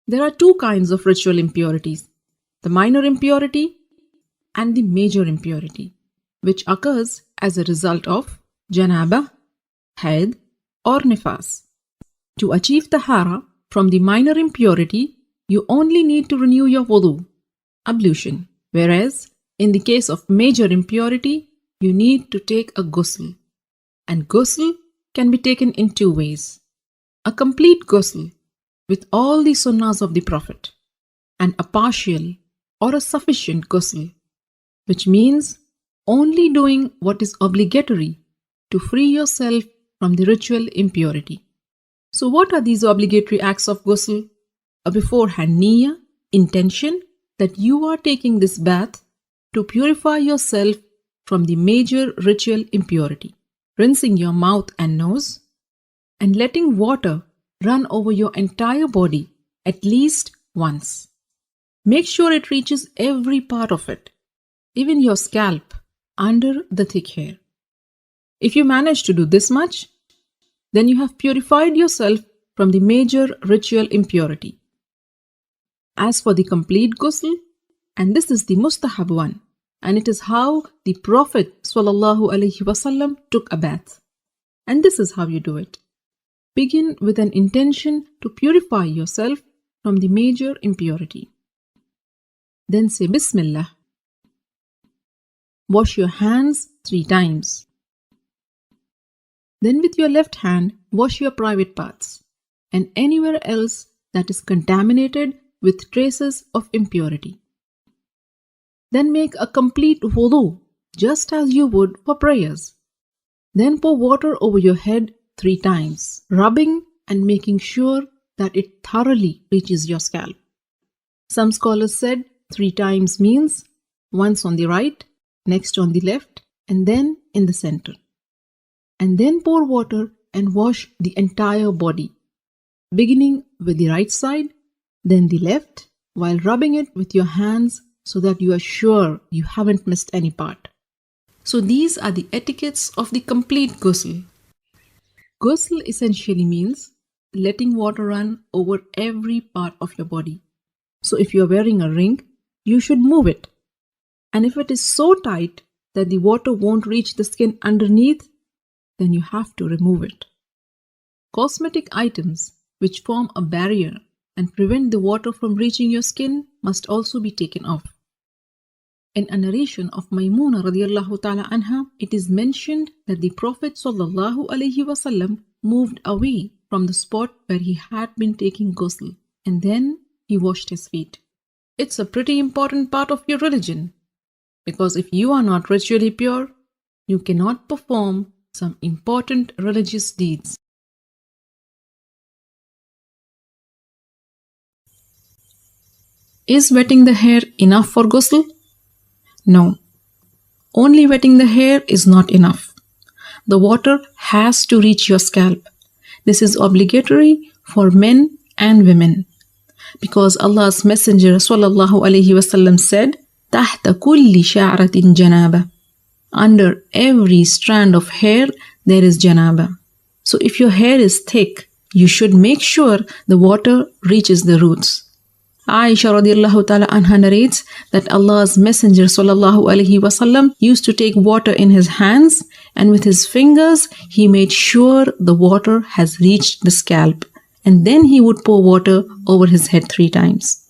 There are two kinds of ritual impurities, the minor impurity and the major impurity, which occurs as a result of janabah, haid or nifas. To achieve tahara from the minor impurity, you only need to renew your wudu, ablution, whereas in the case of major impurity, you need to take a ghusl. And ghusl can be taken in two ways. A complete ghusl with all the sunnahs of the Prophet, and a partial or a sufficient ghusl, which means only doing what is obligatory to free yourself from the ritual impurity. So what are these obligatory acts of ghusl? A beforehand niyyah, intention that you are taking this bath to purify yourself from the major ritual impurity, rinsing your mouth and nose, and letting water run over your entire body at least once. Make sure it reaches every part of it, even your scalp under the thick hair. If you manage to do this much, then you have purified yourself from the major ritual impurity. As for the complete ghusl, and this is the mustahab one, and it is how the Prophet ﷺ took a bath. And this is how you do it. Begin with an intention to purify yourself from the major impurity. Then say Bismillah. Wash your hands 3 times. Then with your left hand, wash your private parts and anywhere else that is contaminated with traces of impurity. Then make a complete wudu, just as you would for prayers. Then pour water over your head 3 times, rubbing and making sure that it thoroughly reaches your scalp. Some scholars said 3 times means once on the right, next on the left, and then in the center. And then pour water and wash the entire body, beginning with the right side, then the left, while rubbing it with your hands so that you are sure you haven't missed any part. So these are the etiquettes of the complete ghusl. Ghusl essentially means letting water run over every part of your body. So if you are wearing a ring, you should move it. And if it is so tight that the water won't reach the skin underneath, then you have to remove it. Cosmetic items which form a barrier and prevent the water from reaching your skin must also be taken off. In a narration of Maymuna radiallahu ta'ala anha, it is mentioned that the Prophet sallallahu alaihi wasallam moved away from the spot where he had been taking ghusl, and then he washed his feet. It's a pretty important part of your religion, because if you are not ritually pure, you cannot perform some important religious deeds. Is wetting the hair enough for ghusl? No. Only wetting the hair is not enough. The water has to reach your scalp. This is obligatory for men and women. Because Allah's Messenger sallallahu alaihi wasallam said, "Tahta kulli sha'ratin janaba." Under every strand of hair, there is janaba. So if your hair is thick, you should make sure the water reaches the roots. Aisha radiallahu ta'ala anha narrates that Allah's Messenger sallallahu alaihi wasallam used to take water in his hands, and with his fingers he made sure the water has reached the scalp, and then he would pour water over his head 3 times.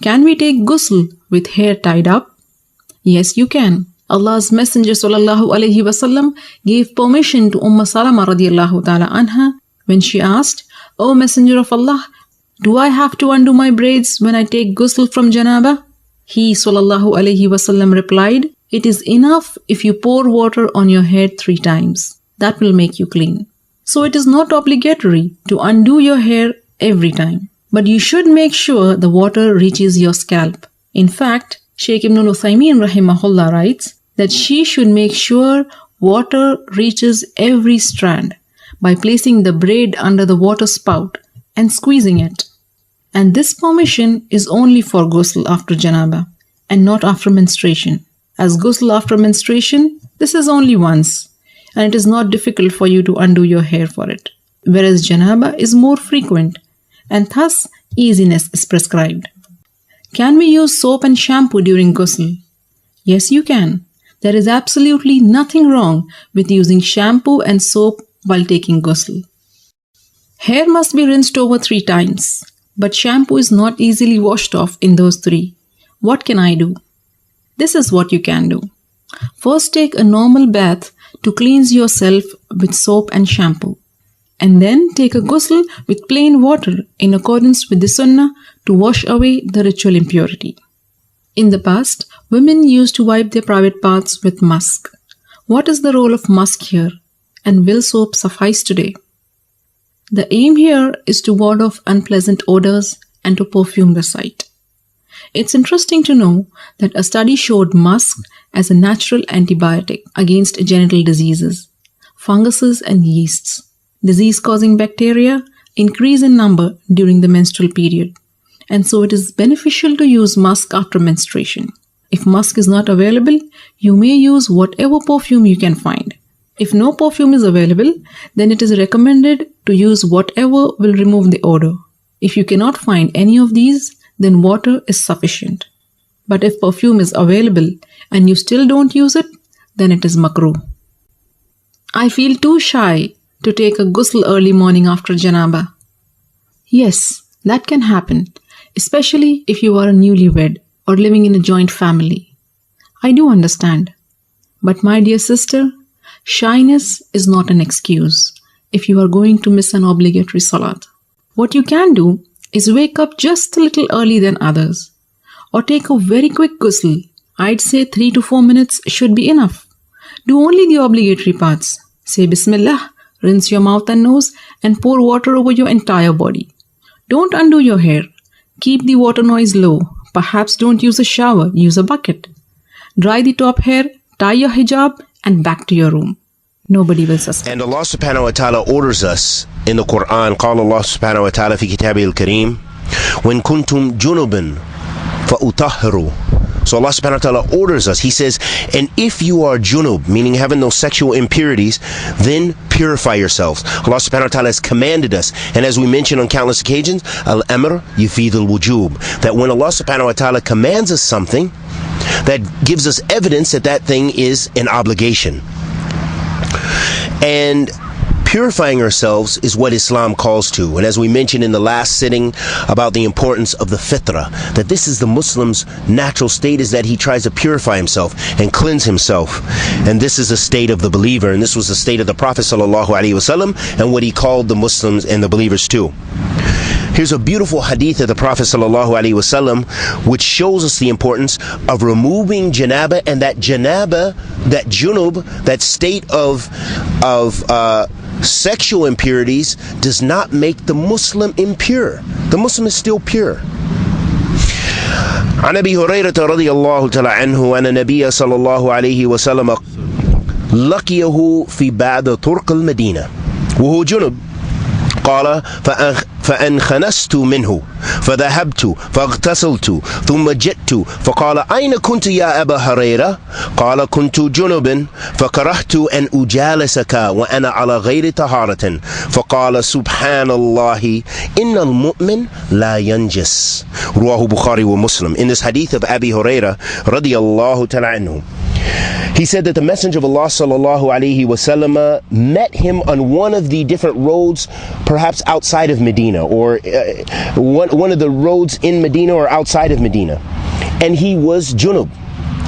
Can we take ghusl with hair tied up? Yes, you can. Allah's Messenger sallallahu alaihi wasallam gave permission to Salama radiallahu ta'ala anha when she asked, "O Messenger of Allah, do I have to undo my braids when I take ghusl from Janabah?" He sallallahu alaihi wasallam replied, "It is enough if you pour water on your head 3 times. That will make you clean." So it is not obligatory to undo your hair every time, but you should make sure the water reaches your scalp. In fact, Shaykh Ibn al-Uthaymeen rahimahullah writes that she should make sure water reaches every strand by placing the braid under the water spout and squeezing it. And this permission is only for ghusl after janabah and not after menstruation. As ghusl after menstruation, this is only once, and it is not difficult for you to undo your hair for it. Whereas janabah is more frequent, and thus easiness is prescribed. Can we use soap and shampoo during ghusl? Yes, you can. There is absolutely nothing wrong with using shampoo and soap while taking ghusl. Hair must be rinsed over 3 times, but shampoo is not easily washed off in those 3. What can I do? This is what you can do. First, take a normal bath to cleanse yourself with soap and shampoo, and then take a ghusl with plain water in accordance with the sunnah to wash away the ritual impurity. In the past, women used to wipe their private parts with musk. What is the role of musk here, and will soap suffice today? The aim here is to ward off unpleasant odors and to perfume the site. It's interesting to know that a study showed musk as a natural antibiotic against genital diseases, funguses and yeasts. Disease-causing bacteria increase in number during the menstrual period, and so it is beneficial to use musk after menstruation. If musk is not available, you may use whatever perfume you can find. If no perfume is available, then it is recommended to use whatever will remove the odor. If you cannot find any of these, then water is sufficient. But if perfume is available and you still don't use it, then it is makruh. I feel too shy to take a ghusl early morning after Janabah. Yes, that can happen, especially if you are a newlywed or living in a joint family. I do understand. But my dear sister, shyness is not an excuse if you are going to miss an obligatory salat. What you can do is wake up just a little early than others, or take a very quick ghusl. I'd say 3 to 4 minutes should be enough. Do only the obligatory parts. Say Bismillah, rinse your mouth and nose, and pour water over your entire body. Don't undo your hair. Keep the water noise low. Perhaps don't use a shower, use a bucket. Dry the top hair, tie your hijab, and back to your room. Nobody will suspect. And Allah subhanahu wa ta'ala orders us in the Qur'an, قال Allah subhanahu wa ta'ala في كتابه الكريم وَإِن كُنْتُمْ جُنُبًا فَأُطَهِّرُوا. So Allah subhanahu wa ta'ala orders us. He says, and if you are junub, meaning having those sexual impurities, then purify yourselves. Allah subhanahu wa ta'ala has commanded us. And as we mentioned on countless occasions, al-amr yufid al-wujub, that when Allah subhanahu wa ta'ala commands us something, that gives us evidence that that thing is an obligation. And purifying ourselves is what Islam calls to. And as we mentioned in the last sitting about the importance of the fitrah, that this is the Muslim's natural state, is that he tries to purify himself and cleanse himself. And this is a state of the believer, and this was the state of the Prophet ﷺ, and what he called the Muslims and the believers too. Here's a beautiful hadith of the Prophet ﷺ, which shows us the importance of removing janaba, and that janaba, that junub, that state of sexual impurities does not make the Muslim impure. The Muslim is still pure. عن أبي هريرة رضي الله تعالى عنه أن النبي صلى الله عليه وسلم لقيه في بعض طرق المدينة وهو جنب قال فأنخنست منه فذهبت فاغتسلت ثم جئت فقال أين كنت يا أبا هريرة قال كنت جنبا فكرهت أن أجالسك وأنا على غير طهارة فقال سبحان الله إن المؤمن لا ينجس رواه بخاري ومسلم. In this hadith of Abi Hurairah رضي الله تعالى عنه, he said that the Messenger of Allah sallallahu alaihi wasallam met him on one of the different roads, perhaps outside of Medina, or one of the roads in Medina or outside of Medina, and he was junub.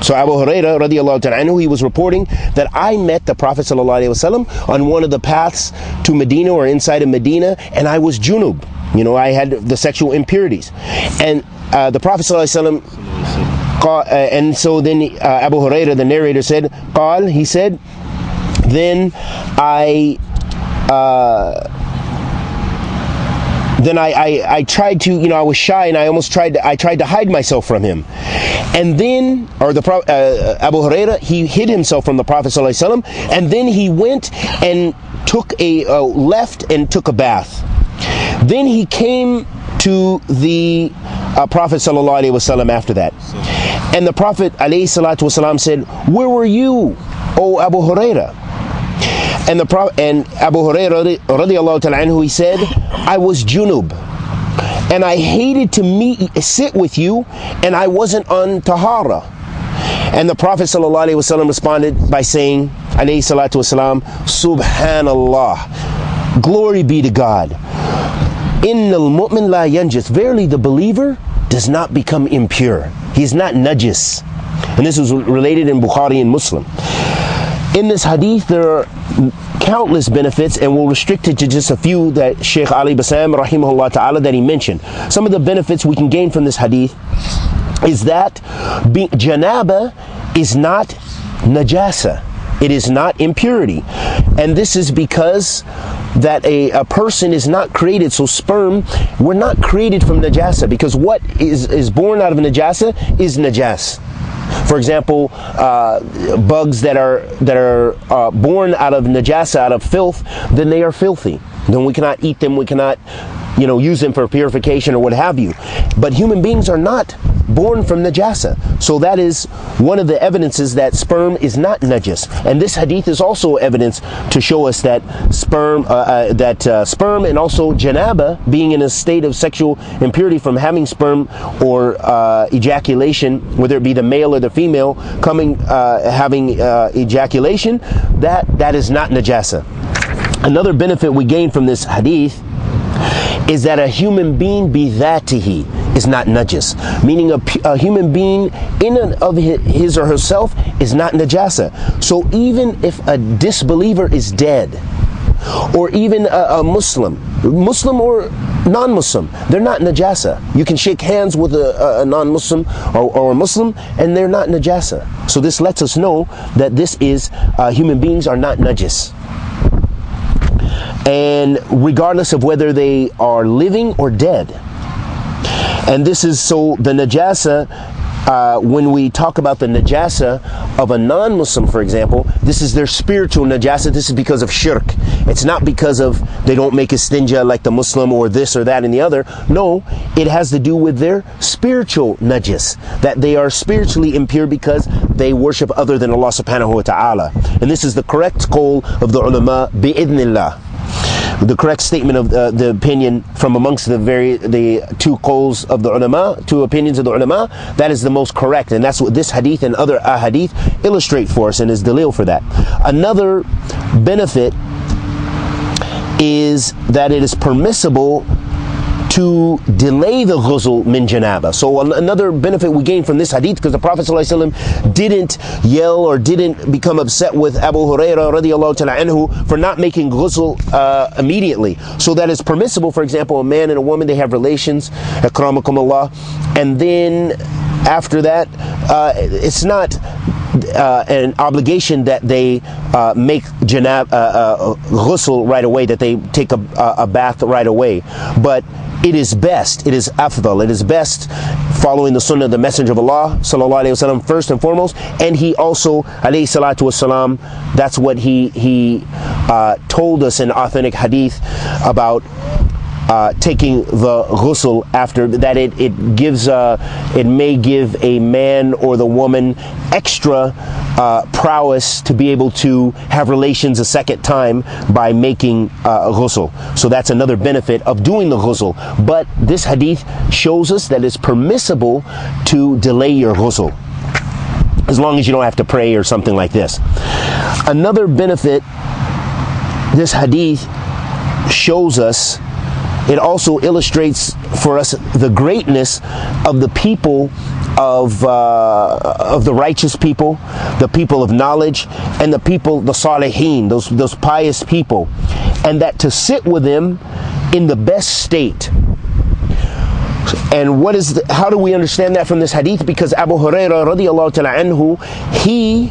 So Abu Hurairah radiallahu ta'ala anhu, he was reporting that I met the Prophet sallallahu alaihi wasallam on one of the paths to Medina or inside of Medina, and I was junub. You know, I had the sexual impurities, and the Prophet sallallahu alaihi wasallam. And so then Abu Hurairah, the narrator, said, قال, he said, then I tried to, I was shy, and I tried to hide myself from him. And then, Abu Hurairah, he hid himself from the Prophet ﷺ, and then he went and took left and took a bath. Then he came to the Prophet ﷺ after that. And the Prophet ﷺ said, where were you, O Abu Hurairah? And Abu Hurairah radiallahu ta'ala anhu, he said, I was junub. and I hated to sit with you, and I wasn't on tahara. And the Prophet ﷺ responded by saying, alayhi salatu wasalam, Subhanallah, glory be to God. Innal mu'min la yanjus. Verily the believer does not become impure. He is not najis. And this is related in Bukhari and Muslim. In this hadith, there are countless benefits, and we'll restrict it to just a few that Shaykh Ali Bassam rahimahullah ta'ala that he mentioned. Some of the benefits we can gain from this hadith is that Janaba is not najasa. It is not impurity. And this is because that a person is not created. So sperm, we're not created from najasa, because what is born out of najasa is najas. For example, bugs that are born out of najasa, out of filth, then they are filthy. Then we cannot eat them. We cannot, use them for purification or what have you. But human beings are not born from najasa. So that is one of the evidences that sperm is not najis. And this hadith is also evidence to show us that sperm and also janaba, being in a state of sexual impurity from having sperm or ejaculation, whether it be the male or the female having ejaculation, that is not najasa. Another benefit we gain from this hadith is that a human being bidhatihi is not najis, meaning a human being in and of his or herself is not najasa. So even if a disbeliever is dead, or even a Muslim or non-Muslim, they're not najasa. You can shake hands with a non-Muslim or a Muslim, and they're not najasa. So this lets us know that this is human beings are not najis. And regardless of whether they are living or dead. And this is so the najasa, when we talk about the najasa of a non-Muslim, for example, this is their spiritual najasa. This is because of shirk. It's not because of they don't make istinja like the Muslim or this or that and the other. No, it has to do with their spiritual najis, that they are spiritually impure because they worship other than Allah subhanahu wa ta'ala. And this is the correct qawl of the ulama, bi'idhnillah. The correct statement of the opinion from amongst the two qawls of the ulama, two opinions of the ulama, that is the most correct, and that's what this hadith and other ahadith illustrate for us and is dalil for that. Another benefit is that it is permissible to delay the ghusl min janaba. So another benefit we gain from this hadith, because the Prophet ﷺ didn't yell or didn't become upset with Abu Hurairah radiallahu ta'ala anhu for not making ghusl immediately. So that is permissible. For example, a man and a woman, they have relations, akramakumullah, and then after that, it's not an obligation that they make ghusl right away, that they take a bath right away. But it is best, it is afdal, it is best following the sunnah of the Messenger of Allah sallallahu alayhi wasallam first and foremost. And he also, alayhi salatu wasalam, that's what he told us in authentic hadith about taking the ghusl after that. It may give a man or the woman extra prowess to be able to have relations a second time by making ghusl. So that's another benefit of doing the ghusl. But this hadith shows us that it's permissible to delay your ghusl, as long as you don't have to pray or something like this. Another benefit this hadith shows us, it also illustrates for us the greatness of the people of the righteous people, the people of knowledge, and the people, the salihin, those pious people, and that to sit with them in the best state. And how do we understand that from this hadith? Because Abu Hurairah radiallahu ta'ala anhu, he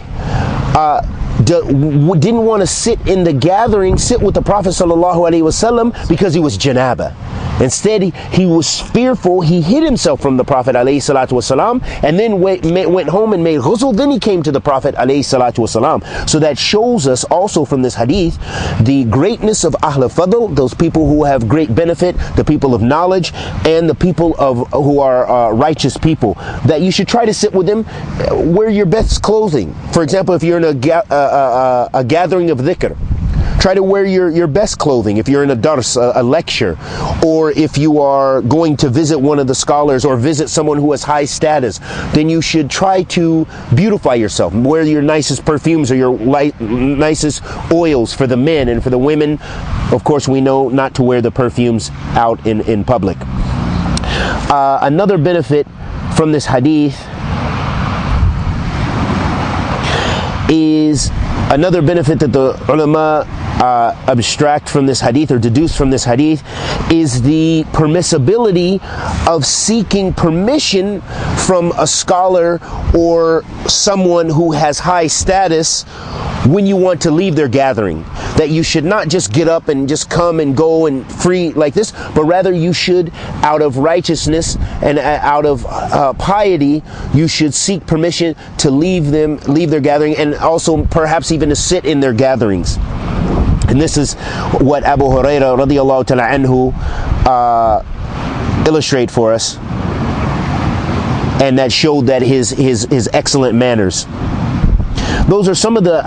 didn't want to sit in the gathering, sit with the Prophet sallallahu alaihi wasallam, because he was janaba. Instead, he was fearful. He hid himself from the Prophet alayhi salatu wasalam, and then went home and made ghusl. Then he came to the Prophet alayhi salatu wasalam. So that shows us also from this hadith the greatness of Ahl Fadl, those people who have great benefit, the people of knowledge, and the people who are righteous people. That you should try to sit with them, wear your best clothing. For example, if you're in a gathering of dhikr, Try to wear your best clothing if you're in a dars, a lecture, or if you are going to visit one of the scholars or visit someone who has high status. Then you should try to beautify yourself. Wear your nicest perfumes or your nicest oils for the men, and for the women, of course, we know not to wear the perfumes out in public. Another benefit from this hadith is another benefit that the ulama abstract from this hadith or deduce from this hadith is the permissibility of seeking permission from a scholar or someone who has high status when you want to leave their gathering. That you should not just get up and just come and go and free like this, but rather you should, out of righteousness and out of piety, you should seek permission to leave their gathering, and also perhaps even to sit in their gatherings. And this is what Abu Hurairah radiallahu ta'ala anhu illustrate for us, and that showed that his excellent manners. Those are some of the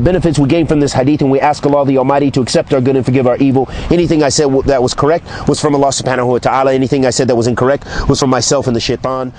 benefits we gain from this hadith, and we ask Allah the Almighty to accept our good and forgive our evil. Anything I said that was correct was from Allah subhanahu wa ta'ala. Anything I said that was incorrect was from myself and the shaitan.